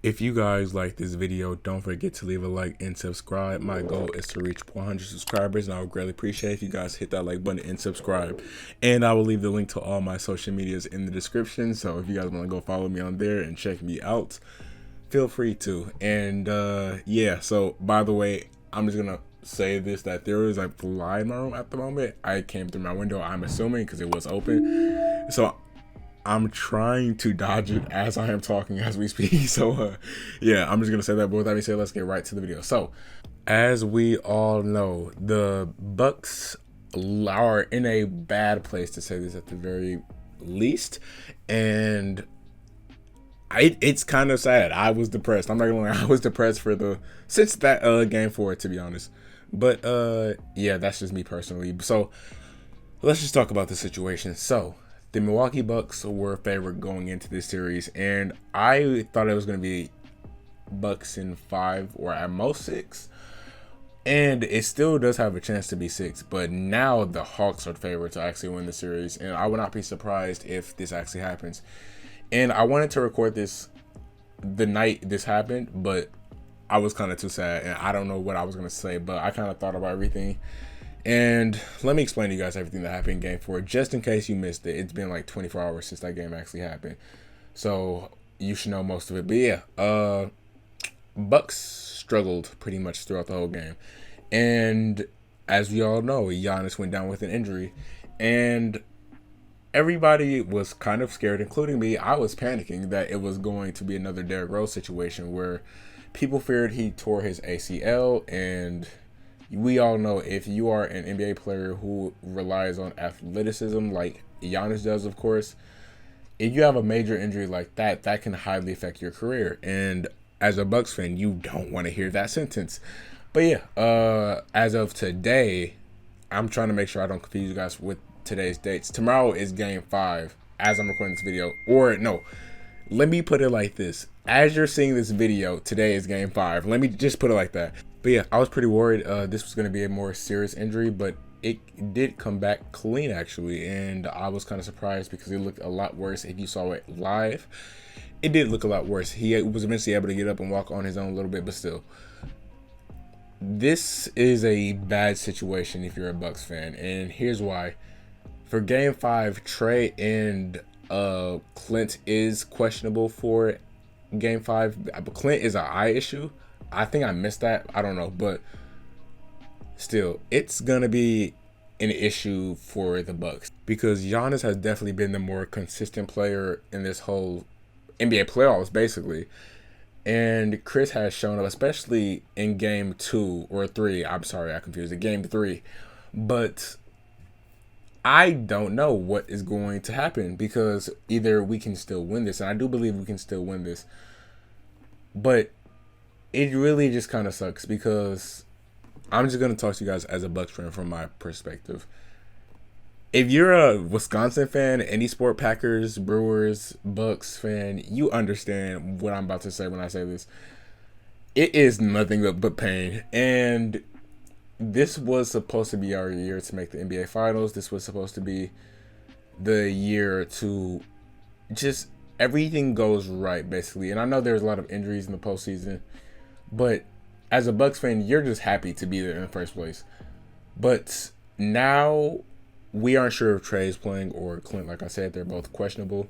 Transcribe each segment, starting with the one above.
If you guys like this video, don't forget to leave a like and subscribe. My goal is to reach 100 subscribers, and I would greatly appreciate if you guys hit that like button and subscribe. And I will leave the link to all my social medias in the description, so if you guys want to go follow me on there and check me out, feel free to. And yeah, so by the way, I'm just gonna say this, that there is a fly in my room at the moment. I came through my window, I'm assuming, because it was open. So I'm trying to dodge it as I am talking as we speak. So yeah, I'm just gonna say that. But with that being said, let's get right to the video. So as we all know, the Bucks are in a bad place, to say this at the very least, and it's kind of sad. I was depressed. I'm not gonna lie, I was depressed since that game 4, to be honest. But yeah, that's just me personally. So let's just talk about the situation. So the Milwaukee Bucks were favored going into this series, and I thought it was going to be Bucks in 5 or at most 6. And it still does have a chance to be 6, but now the Hawks are favored to actually win the series, and I would not be surprised if this actually happens. And I wanted to record this the night this happened, but I was kind of too sad, and I don't know what I was going to say, but I kind of thought about everything. And let me explain to you guys everything that happened in game 4, just in case you missed it. It's been like 24 hours since that game actually happened, so you should know most of it. But yeah, Bucks struggled pretty much throughout the whole game. And as we all know, Giannis went down with an injury, and everybody was kind of scared, including me. I was panicking that it was going to be another Derrick Rose situation where people feared he tore his ACL, and we all know if you are an NBA player who relies on athleticism like Giannis does, of course, if you have a major injury like that, that can highly affect your career. And as a Bucks fan, you don't want to hear that sentence. But yeah, as of today, I'm trying to make sure I don't confuse you guys with today's dates. Tomorrow is game 5 as I'm recording this video. Or no, let me put it like this. As you're seeing this video, today is game 5. Let me just put it like that. But yeah, I was pretty worried this was going to be a more serious injury, but it did come back clean actually, and I was kind of surprised because it looked a lot worse. If you saw it live, it did look a lot worse. He was eventually able to get up and walk on his own a little bit, but still, this is a bad situation if you're a Bucks fan, and here's why. For game 5, Trey and Clint is questionable for game 5. Clint is an eye issue. I think I missed that. I don't know, but still, it's gonna be an issue for the Bucks because Giannis has definitely been the more consistent player in this whole NBA playoffs, basically. And Chris has shown up, especially in game 2 or 3. I'm sorry, I confused it. Game 3, but I don't know what is going to happen because either we can still win this, and I do believe we can still win this, but it really just kind of sucks because I'm just going to talk to you guys as a Bucks fan from my perspective. If you're a Wisconsin fan, any sport, Packers, Brewers, Bucks fan, you understand what I'm about to say when I say this. It is nothing but pain. And this was supposed to be our year to make the NBA Finals. This was supposed to be the year to just everything goes right, basically. And I know there's a lot of injuries in the postseason, but as a Bucks fan, you're just happy to be there in the first place. But now we aren't sure if Trey is playing or Clint. Like I said, they're both questionable.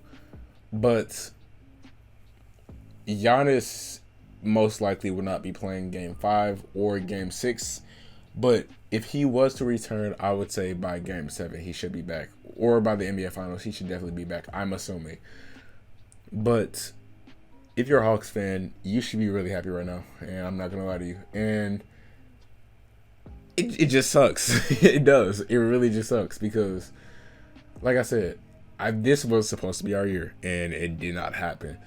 But Giannis most likely will not be playing game 5 or game 6. But if he was to return, I would say by game 7 he should be back. Or by the NBA Finals, he should definitely be back, I'm assuming. But if you're a Hawks fan, you should be really happy right now, and I'm not gonna lie to you. And it just sucks. It does. It really just sucks because, like I said, this was supposed to be our year, and it did not happen.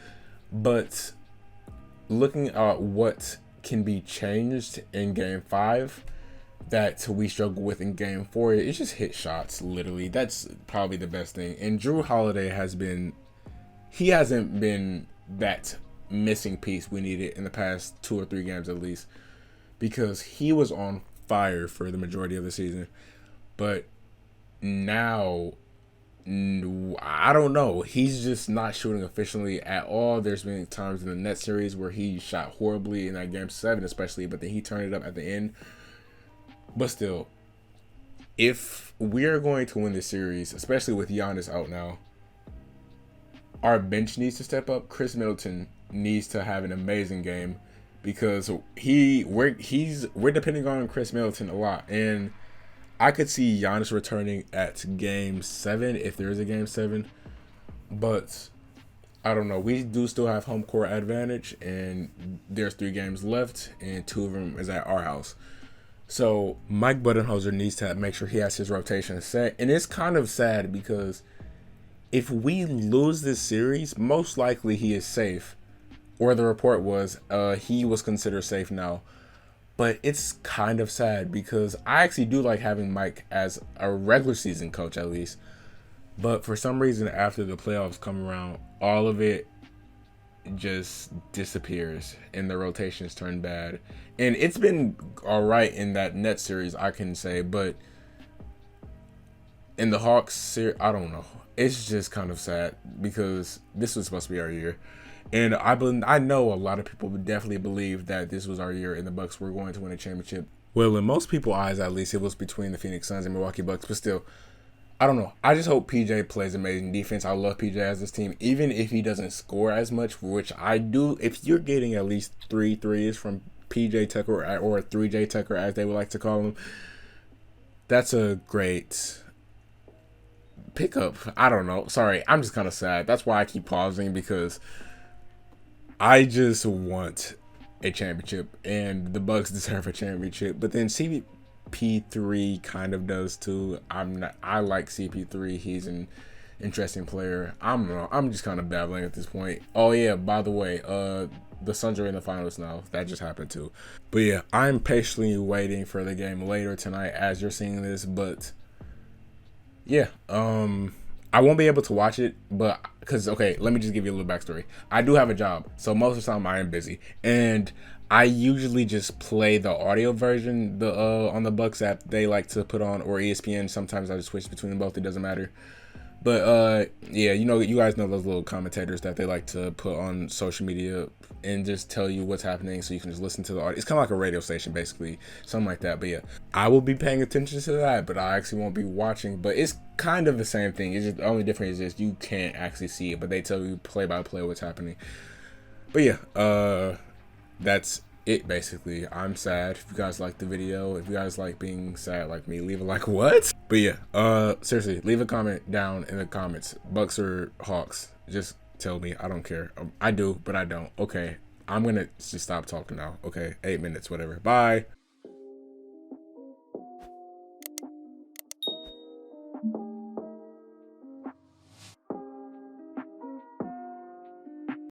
But looking at what can be changed in game 5 that we struggle with in game 4, it just hit shots, literally. That's probably the best thing. And Drew Holiday hasn't been that missing piece we needed in the past 2 or 3 games at least, because he was on fire for the majority of the season. But now I don't know. He's just not shooting efficiently at all. There's been times in the net series where he shot horribly in that game 7 especially, but then he turned it up at the end. But still, if we are going to win this series, especially with Giannis out now, our bench needs to step up. Chris Middleton needs to have an amazing game because we're depending on Chris Middleton a lot, and I could see Giannis returning at game 7 if there is a game 7, but I don't know. We do still have home court advantage, and there's 3 games left, and 2 of them is at our house. So Mike Budenholzer needs to make sure he has his rotation set, and it's kind of sad because if we lose this series, most likely he is safe, or the report was he was considered safe now. But it's kind of sad because I actually do like having Mike as a regular season coach at least. But for some reason, after the playoffs come around, all of it just disappears and the rotations turn bad. And it's been all right in that net series, I can say. But in the Hawks series, I don't know. It's just kind of sad because this was supposed to be our year. And I know a lot of people would definitely believe that this was our year and the Bucks were going to win a championship. Well, in most people's eyes, at least, it was between the Phoenix Suns and Milwaukee Bucks. But still, I don't know. I just hope PJ plays amazing defense. I love PJ as this team, even if he doesn't score as much, which I do. If you're getting at least 3 threes from PJ Tucker or 3J Tucker, as they would like to call him, that's a great pickup. I don't know. Sorry, I'm just kind of sad. That's why I keep pausing, because I just want a championship, and the Bucks deserve a championship. But then CP3 kind of does too. I like CP3. He's an interesting player. I'm just kind of babbling at this point. Oh yeah, by the way, the Suns are in the finals now. That just happened too. But yeah, I'm patiently waiting for the game later tonight as you're seeing this. But yeah, I won't be able to watch it, but because, okay, let me just give you a little backstory. I do have a job, so most of the time I am busy, and I usually just play the audio version on the Bucks app they like to put on, or ESPN. Sometimes I just switch between them both. It doesn't matter. But yeah, you guys know those little commentators that they like to put on social media and just tell you what's happening, so you can just listen to the audio. It's kind of like a radio station, basically, something like that. But yeah, I will be paying attention to that, but I actually won't be watching. But it's kind of the same thing. It's just the only difference is you can't actually see it, but they tell you play by play what's happening. But yeah, that's it basically. I'm sad. If you guys like the video, if you guys like being sad like me, leave a like. What? But yeah, seriously, leave a comment down in the comments. Bucks or Hawks? Just tell me. I don't care. I do, but I don't. Okay, I'm gonna just stop talking now. Okay, 8 minutes, whatever. Bye.